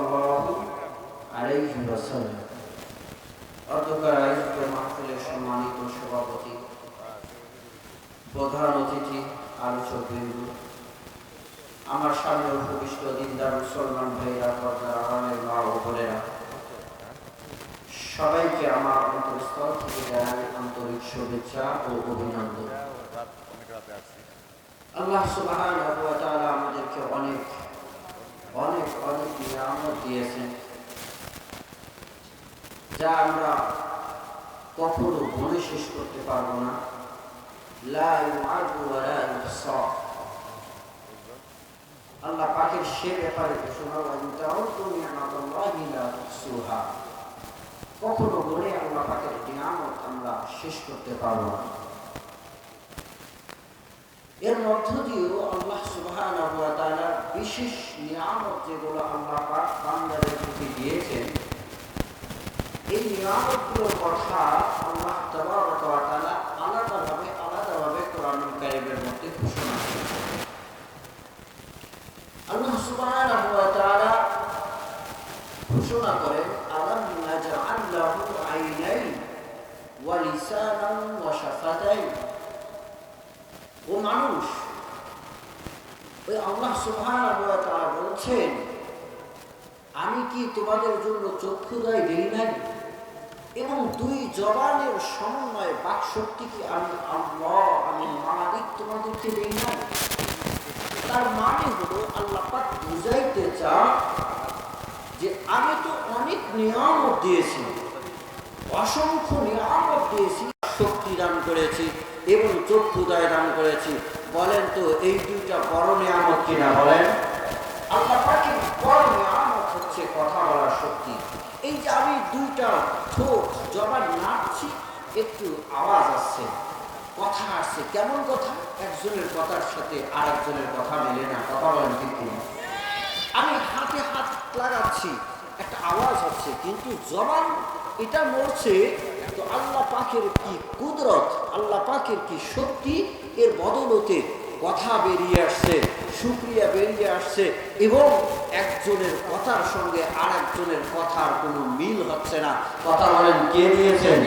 সাল্লাল্লাহু আলাইহি ওয়াসাল্লাম। অধ্যকার আয়োজিত মাহফিলের সম্মানিত সভাপতি, প্রধান অতিথি, আলোচক বৃন্দ, আমার সামনে উপবিষ্ট দিনদার মুসলমান ভাইরা, পর্দার আড়ালের মা ও বোনেরা, সবাইকে আমার অন্তঃস্থল থেকে জানাই আন্তরিক শুভেচ্ছা ও অভিনন্দন। আল্লাহ সুবহানাহু ওয়া তাআলা আমাদেরকে অনেক অনেক অনেক নিয়ামত দিয়েছেন, যা আমরা কখনো বলে শেষ করতে পারবো না। লা ইউআদু ওয়া লা ইউহসা। আল্লাহ পাকের সে ব্যাপারে ঘোষণা, কখনো বলে আল্লাহ পাকের নিয়ামত আমরা শেষ করতে পারবো না। এর মধ্য দিয়েও আল্লাহ সুবহানাহু ওয়া তাআলা বিশেষ নিয়ামত যেগুলো আল্লাহ পাক বান্দাদের প্রতি দিয়েছেন, এই নিয়ামতগুলোর কথা আল্লাহ তাবারাকা ওয়া তাআলা আলাদাভাবে কোরআনুল কারীমের মধ্যে ঘোষণা করেছেন। আল্লাহ সুবহানাহু ওয়া তাআলা ঘোষণা করেন, আলাম নাজআল লাহু আইনাইন ওয়া লিসানান ওয়া শাফাতাইন। ও মানুষ, ওই আল্লাহ সুবহানাহু ওয়া তাআলা বলছেন, আমি কি তোমাদের জন্য চক্ষু দেই নাই এবং দুই জবানের সমন্বয়ে বাক শক্তি কি আমি আল্লাহ, আমি মালিক তোমাদেরকে দেই নাই? তার মানে হলো আল্লাহ পাক বুঝাইতে চান যে আমি তো অনেক নিয়ামত দিয়েছি, অসংখ্য নিয়ামত দিয়েছি, শক্তি দান করেছি এবং চক্ষুদয় দান করেছি। বলেন তো এই দুইটা বড় নিয়ামত কিনা? বলেন। আল্লাহ পাকের বড় নিয়ামত হচ্ছে কথা বলার শক্তি। এই যে আমি দুইটা ঠোঁট জবান নাড়ছি, একটু আওয়াজ আসছে, কথা আসছে। কেমন কথা? একজনের কথার সাথে আর একজনের কথা মেলে না। কথা বলেন ঠিক কিনা? আমি হাতে হাত লাগাচ্ছি, একটা আওয়াজ হচ্ছে, কিন্তু জবান এটা নড়ছে। তো আল্লাহ পাকের কি কুদরত, আল্লাহ পাকের কি শক্তি, এর বদলতে কথা বেরিয়ে আসছে, শুকরিয়া বেরিয়ে আসছে এবং একজনের কথার সঙ্গে আর একজনের কথার কোনো মিল হচ্ছে না। কথা বলেন, কে দিয়েছেন?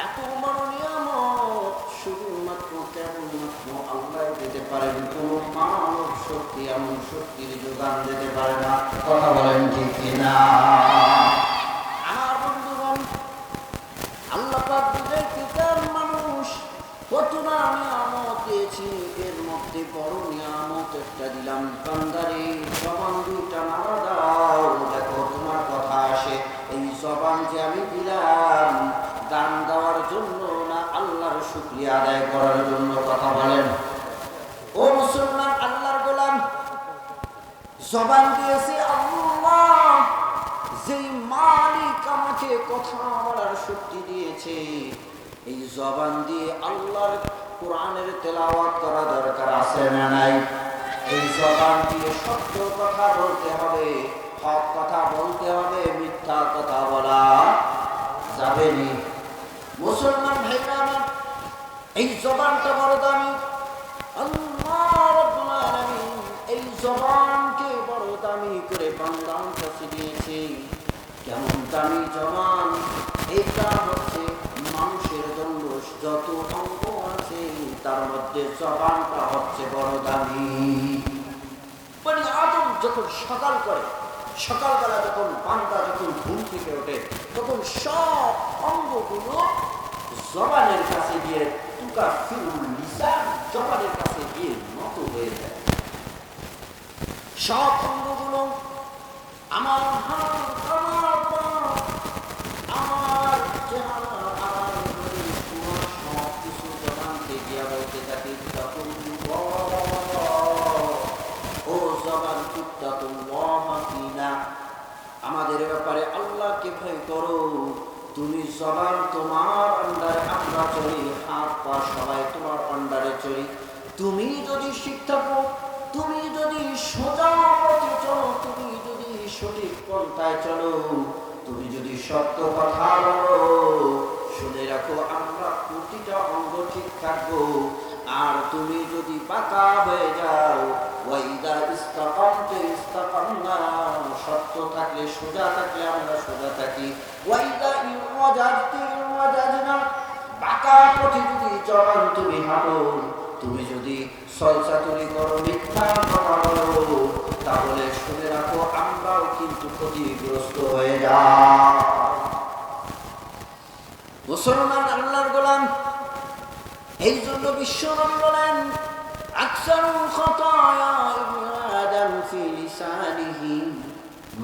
এত বড় নিয়ামত শুধুমাত্র কেবলমাত্র আল্লাহ দিতে পারেন, কোন মানব শক্তি এমন শক্তির যোগান দিতে পারে না। কথা বলেন ঠিক কিনা? আমার বন্ধুগণ, আল্লাহ পাক বুঝাইতে চান, মানুষ কত না নিয়ামত দিয়েছি, এর মধ্যে বড় নিয়ামত একটা দিলাম। বান্দারে, জবান দুইটা নাড়া দাও, দেখো তোমার কথা আসে। এই জবান যে আমি দিলাম, দান দেওয়ার জন্য না, আল্লাহর শুকরিয়া আদায় করার জন্য। কথা বলেন। ও মুসলমান, আল্লাহর গোলাম, জবান দিয়েছে আল্লাহ, যেই মালিক আমাকে কথা বলার শক্তি দিয়েছে। এই জবান দিয়ে আল্লাহর কোরআনের তেলাওয়াত করা দরকার আছে না নাই? এই জবান দিয়ে সত্য কথা বলতে হবে, হক কথা বলতে হবে, মিথ্যা কথা বলা যাবে না। মুসলমান ভাইরা আমার, এই জবানটা বড় দামি। আল্লাহ রাব্বুল আলামিন এই জবানকে বড় দামি করে বান্দার কাছে দিয়েছে। কেমন দামি জবান? এটা হচ্ছে মানুষের জন্য যত অঙ্গ আছে তার মধ্যে জবানটা হচ্ছে বড় দামি। বনি আদম যখন সকাল করে, সকালবেলা যখন বান্দা যখন ঘুম থেকে ওঠে, তখন সব অঙ্গগুলো জবানের কাছে গিয়ে জবানের কাছে গিয়ে নত হয়ে যায়। সব অঙ্গগুলো, আমার হাত, আমার পা, আমার চেহারা, আমার সব কিছু জবানকে গিয়া বলতে থাকে, তখন ও জবান কিনা, আমাদের ব্যাপারে আল্লাহকে ভয় করো। তুমি জবান, তোমার আন্ডারে আমরা চলি, হাত পা সবাই তোমার আন্ডারে চলি। তুমি যদি শিখ থাকো, তুমি যদি সোজা পথে চলো, তুমি যদি সঠিক পন্থায় চলো, তুমি যদি সত্য কথা বলো, শুনে রাখো আমরা প্রতিটা অঙ্গ ঠিক থাকবো। আর তুমি যদি বাঁকা হয়ে যাও, ওয়াইদা ইস্তাকামতে ইস্তাকামনা, সত্য থাকলে সোজা থাকলে আমরা সোজা থাকি, ওয়াইদা ইউজাজতে ইউজাজনা, বাঁকা পথে যদি জবান তুমি হাঁটো, তুমি যদি সলসাতুরি করো, মিথ্যা কথা বলো, তাহলে শুনে রাখো আমরাও কিন্তু ক্ষতিগ্রস্ত হয়ে যাই। মুসলমান আল্লাহর গোলাম, এই জন্য বিশ্বনবী বলেন আকসারুল খাতায়া ইবনে আদম ফি লিসানিহি,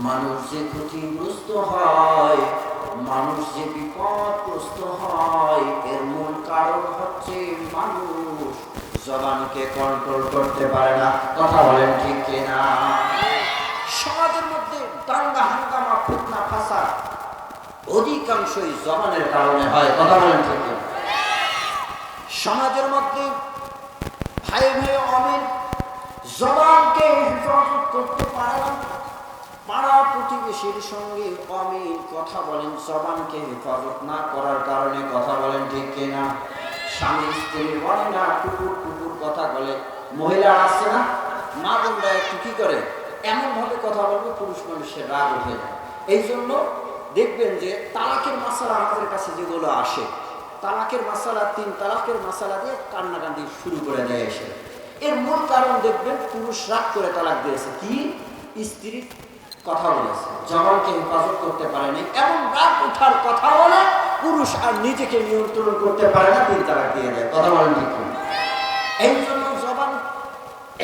মানুষ যে ক্ষতিগ্রস্ত হয়, মানুষ যে বিপদগ্রস্ত হয়, এর মূল কারণ হচ্ছে মানুষ জবানকে কন্ট্রোল করতে পারে না। কথা বলেন ঠিক কিনা? সমাজের মধ্যে দাঙ্গা হাঙ্গামা ফিতনা ফাসাদ অধিকাংশই জবানের কারণে হয়। কথা বলেন ঠিক কিনা? সমাজের মধ্যে ভাই ভাই অমিল, জবানকে হেফাজত করতে পারে না, পাড়া প্রতিবেশীর সঙ্গে অমিল কথা বলেন, জবানকে হেফাজত না করার কারণে। কথা বলেন ঠিক কিনা? স্বামী স্ত্রীর বলে না, কুকুর কুকুর কথা বলে, মহিলা আসছে না, মা বোনরা একটু কি করে এমন ভাবে কথা বলবে, পুরুষ মানুষের রাগ উঠে যায়। এই জন্য দেখবেন যে তালাকের মাসালা আমাদের কাছে যেগুলো আসে, তালাকের মাসালা, 3 তালাকের মাসালা দিয়ে কান্নাকান্দি শুরু করে দেয় এসে। এর মূল কারণ দেখবেন পুরুষ রাগ করে তালাক দিয়েছে, কি স্ত্রীর কথা বলেছে, জবানকে হেফাজত করতে পারেনি, এমন রাগ ওঠার কথা বলে পুরুষ আর নিজেকে নিয়ন্ত্রণ করতে পারে না, 3 তালাক দিয়ে দেয়। কথা বলেন ঠিক কিনা? এই জন্য জবান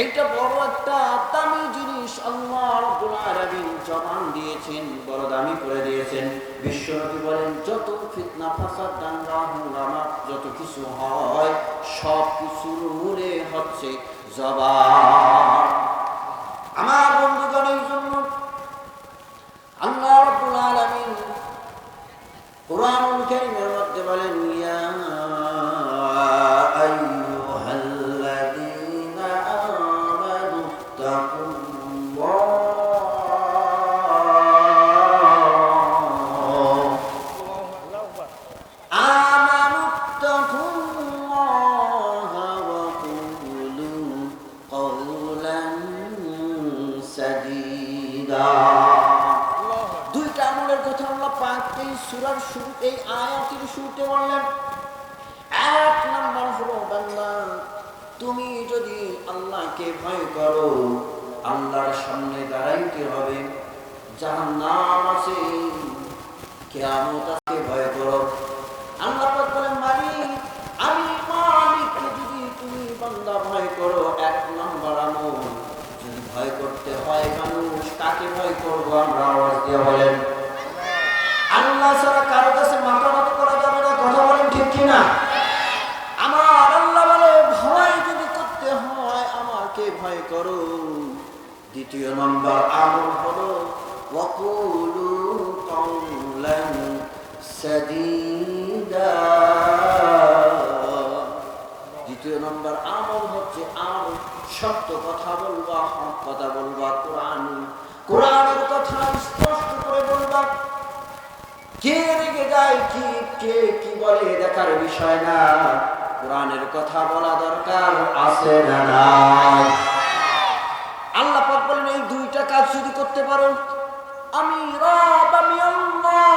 এইটা বড় একটা দামি জিনিস, আল্লাহ রাব্বুল আলামিন জবান দিয়েছেন, বড় দামি করে দিয়েছেন। বিশ্বনবী বলেন যত ফিতনা ফাসাদ দাঙ্গা হাঙ্গামা যত কিছু হয়, সব কিছুর মূলে হচ্ছে জবান। আমার বন্ধুগণ, এই জন্য আল্লাহ রাব্বুল আলামিন কুরআনুল কারীমের মধ্যে বলেন ইয়া আইয়ুহাল্লাযীনা আমানু তাকুল্লাহা ওয়া কুলু কওলান সাদীদা। দুইটা আমলের কথা আল্লাহ পাক এই সূরার শুরু, এই আয়াতের শুরুতে বললেন। এক নাম্বার হলো, বান্দা তুমি যদি আল্লাহকে ভয় করো, আল্লাহর সামনে দাঁড়াইতে হবে, জাহান্নাম আছে, কিয়ামত আছে, ভয় করো। আল্লাহ পাক বলেন মালিক, আমি মালিককে যদি তুমি বান্দা ভয় করো, এক নাম্বার আমল, যদি ভয় করতে হয় মানুষ, কাকে ভয় করবো আমরা? আওয়াজ দিয়ে বলেন আল্লাহ ছাড়া কারো কাছে মাথা নত করা যাবে না। কথা বলেন ঠিক কিনা? আমার আল্লাহ বলে ভয় যদি করতে হয় আমাকে ভয় করো। দ্বিতীয় নম্বর আমল হলো ওয়াকুলু কওলান সাদীদা। দ্বিতীয় নম্বর আমল হচ্ছে আমল, সত্য কথা বলবা, হক কথা বলবা, কোরআনের কথা স্পষ্ট করে বলবা। কে রেগে যায়, কে কি বলে দেখার বিষয় না, কোরআনের কথা বলা দরকার আছে না নাই? আল্লাহ পাক বলেন এই দুইটা কাজ যদি করতে পারো, আমি রব, আমি আল্লাহ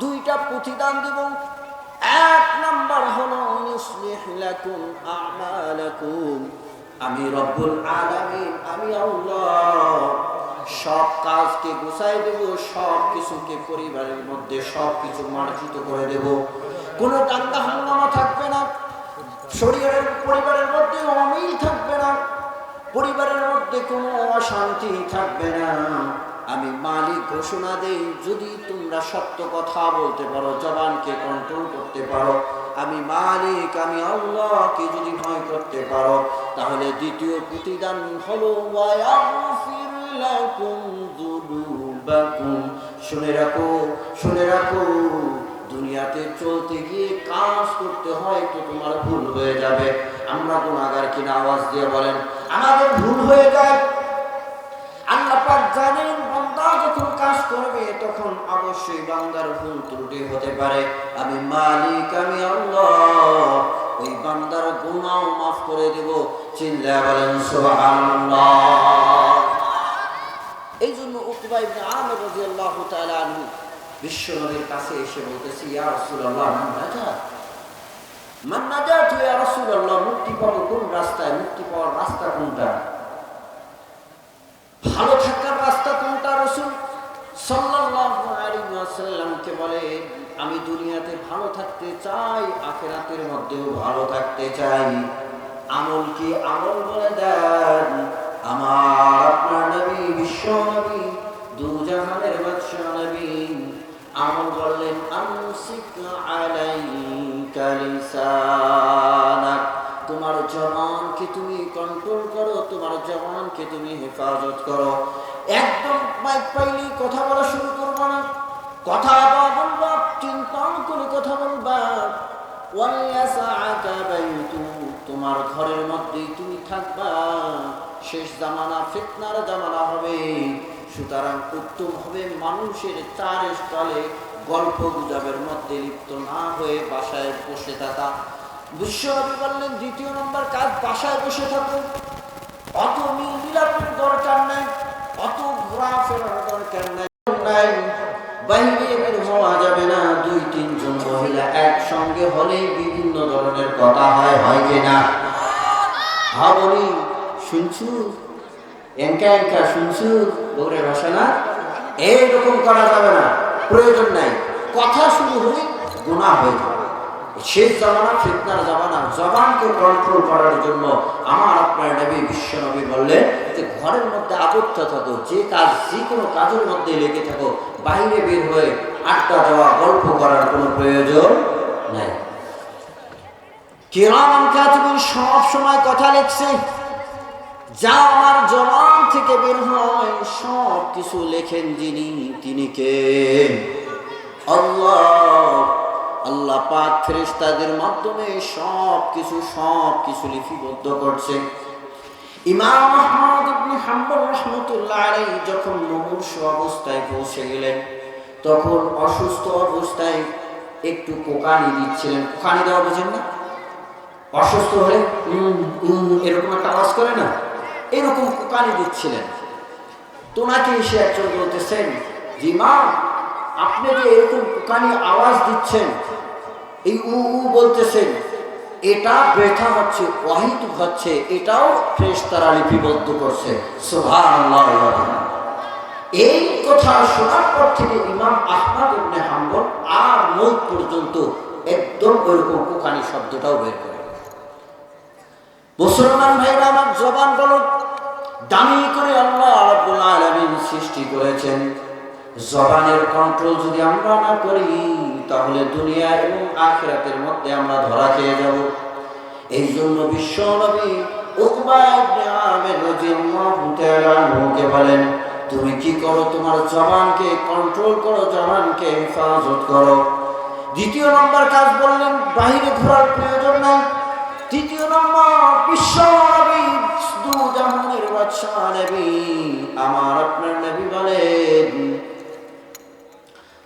দুইটা প্রতিদান দেব। এক নাম্বার হলো ইউসলিহ লাকুম আমালাকুম, আমি রব্বুল আলামিন, আমি আল্লাহ সব কাজকে গুছাই দেব, সব কিছুকে পরিবারের মধ্যে সব কিছু মার্জিত করে দেব। কোনো দাঙ্গা হাঙ্গামা থাকবে না, শরীরের পরিবারের মধ্যে অমিল থাকবে না, পরিবারের মধ্যে কোনো অশান্তি থাকবে না। আমি মালিক ঘোষণা দেই, যদি তোমরা সত্য কথা বলতে পারো, জবানকে কন্ট্রোল করতে পারো, আমি মালিক, আমি আল্লাহকে যদি ভয় করতে পারো, তাহলে দ্বিতীয় প্রতিদান হলো ওয়ায়াগফির লাকুম যুনুবাকুম। শুনে রাখো, শুনে রাখো, দুনিয়াতে চলতে গিয়ে কাজ করতে হয় তো তোমার ভুল হয়ে যাবে। আমরা গুনাহগার কিনা? আওয়াজ দিয়ে বলেন আমাদের ভুল হয়ে যায়। আল্লাহ পাক জানেন বান্দা যখন কাজ করবে তখন অবশ্যই বান্দার ভুল ত্রুটি হতে পারে। আমি মালিক, আমি আল্লাহ ওই বান্দার গুনাহ মাফ করে দেব। চিল্লায়া বলেন সুবহানাল্লাহ। এই জন্য উকবা ইবনে আমির রাদিয়াল্লাহু তাআলা আনহু বিশ্বনবীর কাছে এসে বলতেছি, ইয়া রাসূলুল্লাহ মান নাজাত ইয়া রাসূলুল্লাহ, মুক্তি পাবো কোন রাস্তায়? মুক্তি পাওয়ার রাস্তা কোনটা? ভালো থাকার রাস্তা কোনটা? রাসূল সাল্লাল্লাহু আলাইহি ওয়াসাল্লামকে বলে, আমি দুনিয়াতে ভালো থাকতে চাই, আখিরাতের মধ্যেও ভালো থাকতে চাই। আমল কি? আমল বলে দেন। আমার আপনার নবী, বিশ্ব নবী, দু জাহানের বাদশা নবী আমল বললেন, আমসিক আলাইকা লিসানাক, তোমার জবানকে তুমি কন্ট্রোল করো, তোমার জবানকে তুমি হেফাজত করো। একদম মাইক পাইলি কথা বলা শুরু করবো না, কথা বলবা চিন্তা করে কথা বলবা। ওয়ালিয়াসাআকা বাইতু, তোমার ঘরের মধ্যেই তুমি থাকবা। শেষ জামানা ফিতনার জামানা হবে, সুতরাং উত্তম হবে মানুষের চারে স্থলে গল্প গুজবের মধ্যে লিপ্ত না হয়ে বাসায় বসে থাকা। বিশ্বনবী বললেন, দ্বিতীয় নম্বর কাজ, বাসায় বসে থাকুন। অত মিলাপের দরকার নাই, অত ঘোরাফেরার দরকার নাই, বাইরে বের হওয়া যাবে না। 2-3 জন মহিলা একসঙ্গে হলে বিভিন্ন ধরনের কথা হয় কিনা? হ্যাঁ বলি, শুনছু এনকা এনকা শুনছু বউরের ভাষা না, এইরকম করা যাবে না, প্রয়োজন নাই। কথা শুরু হলে গুনাহ হয়ে যাবে। শেষ জামানা ফিতনার জামানা, জবানকে কন্ট্রোল করার জন্য আমার আপনার নবী বিশ্ব নবী বললেন যে ঘরের মধ্যে আবদ্ধ থাকো, যে কাজ যে কোনো কাজের মধ্যে লেগে থাকো, বাইরে বের হয়ে আড্ডা দেওয়া গল্প করার কোনো প্রয়োজন নাই। কিরামান কাতিবিন সব সময় কথা লিখছে, যা আমার জবান থেকে বের হয় সব কিছু লেখেন যিনি, তিনি কে? আল্লাহ। আল্লাহ পাক ফেরেশতাদের মাধ্যমে সব কিছু লিপিবদ্ধ করছে। ইমাম আহমদ ইবনে হাম্বল রাহমাতুল্লাহ আলাইহি যখন মুমূর্ষ অবস্থায় পৌঁছে গেলেন, তখন অসুস্থ অবস্থায় একটু কোকানি দিচ্ছিলেন। কোকানি দেওয়া বোঝেন না? অসুস্থ হলে এরকম একটা আওয়াজ করে না, এরকম কোকানি দিচ্ছিলেন। তোনাকে এসে একজন বলতেছেন, জি মা, আপনি যে এরকম কোকানি আওয়াজ দিচ্ছেন, এই বলতেছেন, এটা ব্যথা হচ্ছে, ওয়াহিদ হচ্ছে, এটাও ফেরেশতারা লিপিবদ্ধ করছে। সুবহানাল্লাহ। এই কথা শোনার পর থেকে ইমাম আহমদ ইবনে হাম্বল আর মৌত পর্যন্ত একদম ওইরকম কোকানি শব্দটাও বের করে। মুসলমান ভাইরা আমার, জবান বলো দামি করে আল্লাহ রাব্বুল আলামিন সৃষ্টি করেছেন। জবানের কন্ট্রোল যদি আমরা না করি, তাহলে দুনিয়া এবং আখিরাতের মধ্যে আমরা ধরা খেয়ে যাব। এই জন্য বিশ্ব নবী উকবা ইবনে আমির রাদিয়াল্লাহু তাআলা আনহুকে বলেন, তুমি কি করো? তোমার জবানকে কন্ট্রোল করো, জবানকে হেফাজত করো। দ্বিতীয় নম্বর কাজ বললেন, বাইরে ঘোরার প্রয়োজন নাই। তৃতীয় নম্বর, বিশ্ব নবী, দু জাহানের বাদশা নবী, আমার আপনার নবী বলেন,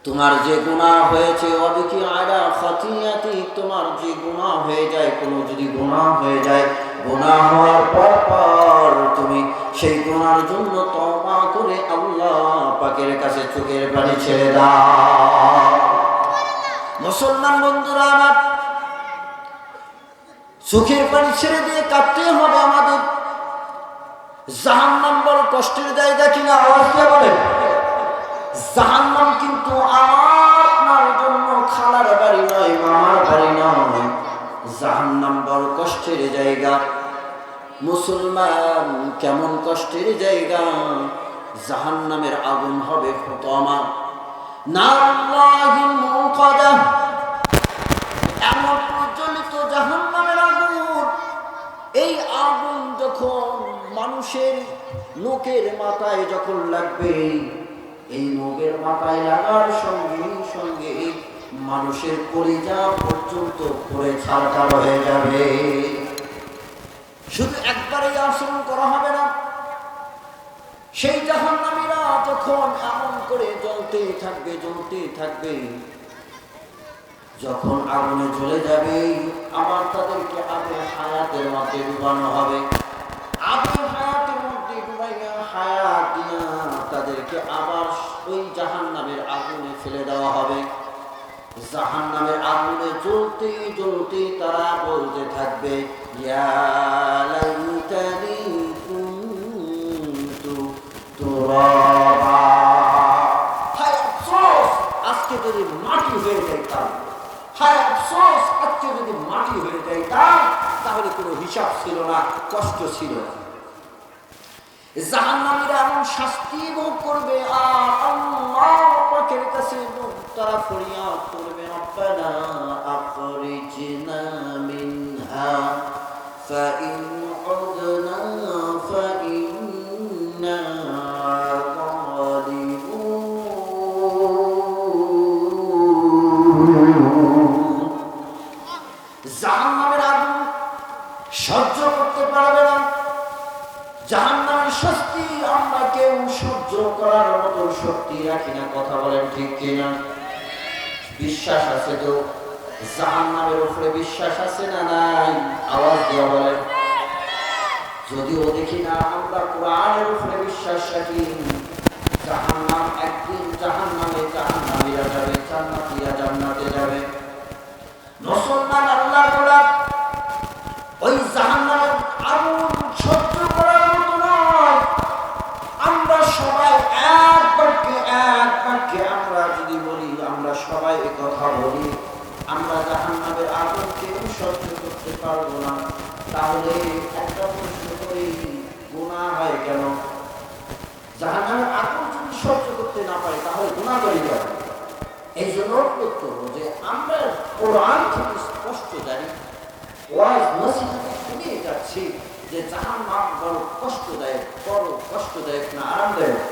তোমার যে গুনাহ হয়েছে, অবিকি আলা খাতিয়াতি, তোমার যে গুনাহ হয়ে যায়, কোনো যদি গুনাহ হয়ে যায়, গুনাহ হওয়ার পর তুমি সেই গুনার জন্য তওবা করে আল্লাহ পাকের কাছে চোখের পানি ছেড়ে দাও। মুসলমান বন্ধুরা আমার, চোখের পানি ছেড়ে দিয়ে কাঁদতে হবে আমাদের। জাহান্নাম বড় কষ্টের জায়গা কিনা? আওয়াজ দিয়ে বলেন। জাহান্নাম কিন্তু আপনার জন্য খালার বাড়ি নয়, মামার বাড়ি নয়। জাহান্নাম বড় কষ্টের জায়গা। মুসলমান, কেমন কষ্টের জায়গা! জাহান্নামের আগুন হবে ফুতমা, নারুল্লাহিল মুকাদা, এমন প্রজ্বলিত জাহান্নামের আগুন। এই আগুন যখন মানুষের নোকের মাথায় যখন লাগবে, এই নোকের মাথায় লাগার সঙ্গে সঙ্গে মানুষের কলিজা পর্যন্ত পুড়ে ছারখার হয়ে যাবে। শুধু একবারেই আচরণ করা হবে না, সেই জাহান্নামীরা যখন এমন করে জ্বলতেই থাকবে, যখন আগুনে জ্বলে যাবে আবার তাদেরকে আগে হায়াতের মধ্যে ডুবানো হবে। আগে হায়াতের মধ্যে ডুবাইয়া হায়াত দিয়া তাদেরকে আবার ওই জাহান্নামের আগুনে ফেলে দেওয়া হবে। জাহান্নামের আগুনে জ্বলতে তারা বলতে থাকবে, ইয়া লাইতানি কুনতু তুরাবা, হায় আফসোস আজকে যদি মাটি হয়ে যাইতাম, হায় আফসোস আজকে যদি মাটি হয়ে যাইতাম, তাহলে কোনো হিসাব ছিল না, কষ্ট ছিল না। জাহান্নামীরা এমন শাস্তি ভোগ করবে আর আল্লাহ পাকের কাছে তারা ফরিয়াদ করবে, রব্বানা আখরিজনা মিনহা ফাইন উদনা ফাইন্না যালিমুন। জাহান্নামের আগুন সহ্য করতে পারবে না। জাহান্নামের শাস্তি আমরা কেউ সহ্য করার মতো শক্তি রাখি না। কথা বলেন ঠিক কিনা? বিশ্বাস আছে তো? জাহান্নামের উপরে বিশ্বাস আছে না নাই? আওয়াজ দিয়ে বলেন। যদিও দেখি না, আমরা কোরআনের উপরে বিশ্বাস রাখি। জাহান্নাম একদিন জাহান্নামীরা যাবে, জান্নাতীরা জান্নাতে যাবে। মুসলমান আল্লাহ গোলাম ওই জাহান্নামের আগুন সহ্য করার মতো নয়। আমরা সবাই এক বাক্যে আমরা যদি বলি, আমরা সবাই কথা বলি, আমরা জাহান্নামের আগুন কেউ সহ্য করতে পারবো না, তাহলে একটা প্রশ্ন করি, গুনাহ হয় কেন? জাহান্নামের আগুন যদি সহ্য করতে না পারি তাহলে গুনাহ করি কেন? এই জন্য উত্তর যে আমরা কোরআন থেকে স্পষ্ট জানি, ওয়াজ নসিহতে শুনে যাচ্ছি যে জাহান্নাম বড় কষ্টদায়ক না আরামদায়ক?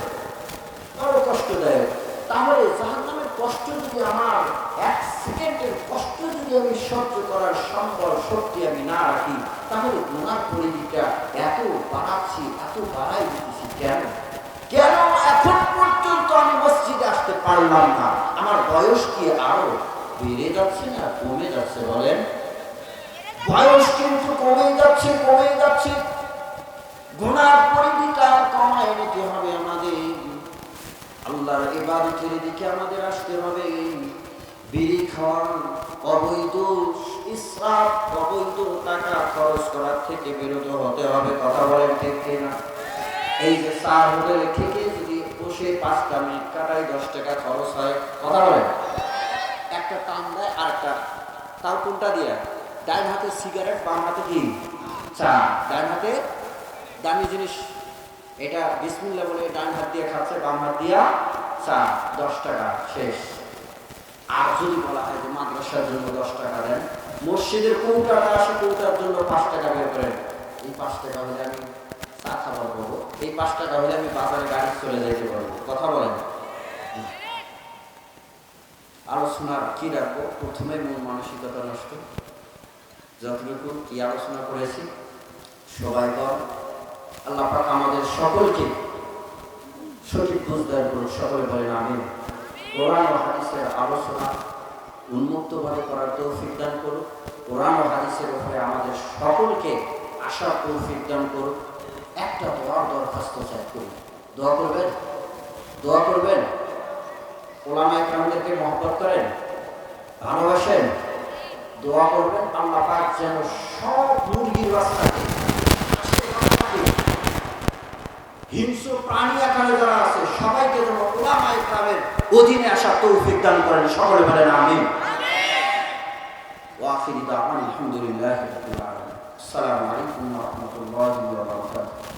বড় কষ্টদায়ক। তাহলে জাহান্নামের কষ্ট যদি আমার এক সেকেন্ডের কষ্ট যদি আমি সহ্য করার সম্বল শক্তি আমি না রাখি, তাহলে গুনার পরিধিটা এত বাড়াই দিতেছি কেন? এখন পর্যন্ত আমি মসজিদে আসতে পারলাম না? আমার বয়স কি আরো বেড়ে যাচ্ছে না কমে যাচ্ছে? বলেন। বয়স কিন্তু কমে যাচ্ছে। গুনার পরিধিটা কমায় নিতে হবে আমাদের। আল্লাহর ইবাদতের দিকে আমাদের আসতে হবে। বিড়ি খাওয়া, অবৈধ ইসরাফ, অবৈধ টাকা খরচ করার থেকে বিরত হতে হবে। কথা বলেন ঠিক কিনা? এই যে চা হোটেলে থেকে যদি বসে 5টা মিনিট কাটাই 10 টাকা খরচ হয়, কথা বলেন। একটা টান দেয় আর একটা, তাও কোনটা দিয়ে? ডান হাতে সিগারেট, বাম হাতে কি চা। ডান হাতে দামি জিনিস, এটা বিসমিল্লাহ বলে ডান হাত দিয়ে খাচ্ছে, বাম হাত দিয়া চা, 10 টাকা শেষ। আর যদি বলা হয় যে মাদ্রাসার জন্য 10 টাকা দেন, মসজিদের কৌটাটা আসে, কৌটার জন্য 5 টাকা বের করেন। এই 5 টাকা হলে আমি চা খাবার পাবো, এই 5 টাকা হলে আমি বাজারে গাড়ি চলে যেতে পারবো। কথা বলেন। আলোচনার কি রাখবো? প্রথমে মন মানসিকতা নষ্ট। যতটুকু কি আলোচনা করেছি সবাই কর। আল্লাহ পাক আমাদের সকলকে সঠিক বুঝদার করুন। সকলে বলেন আমিন। কোরআন ও হাদিসের আলোচনা উন্মুক্তভাবে করার তৌফিক দান করুন। কোরআন ও হাদিসের উপরে আমাদের সকলকে আশার তৌফিক দান করুন। একটা দোয়ার দরখাস্ত চাই করি, দোয়া করবেন। ওলামায়ে কেরামদেরকে মহব্বত করেন, ভালোবাসেন, দোয়া করবেন আল্লাহ পাক যেন সব মুরগির বাচ্চাকে, হিংস্র প্রাণী আকারে যারা আছে সবাইকে যেন ওলামায়ে কেরামের অধীনে আসার তৌফিক দান করেন। সকলে বলেন আমিন। ওয়া আখিরু দাওয়ানা আলহামদুলিল্লাহি রাব্বিল আলামিন। আসসালামু আলাইকুম ওয়া রাহমাতুল্লাহি ওয়া বারাকাতুহু।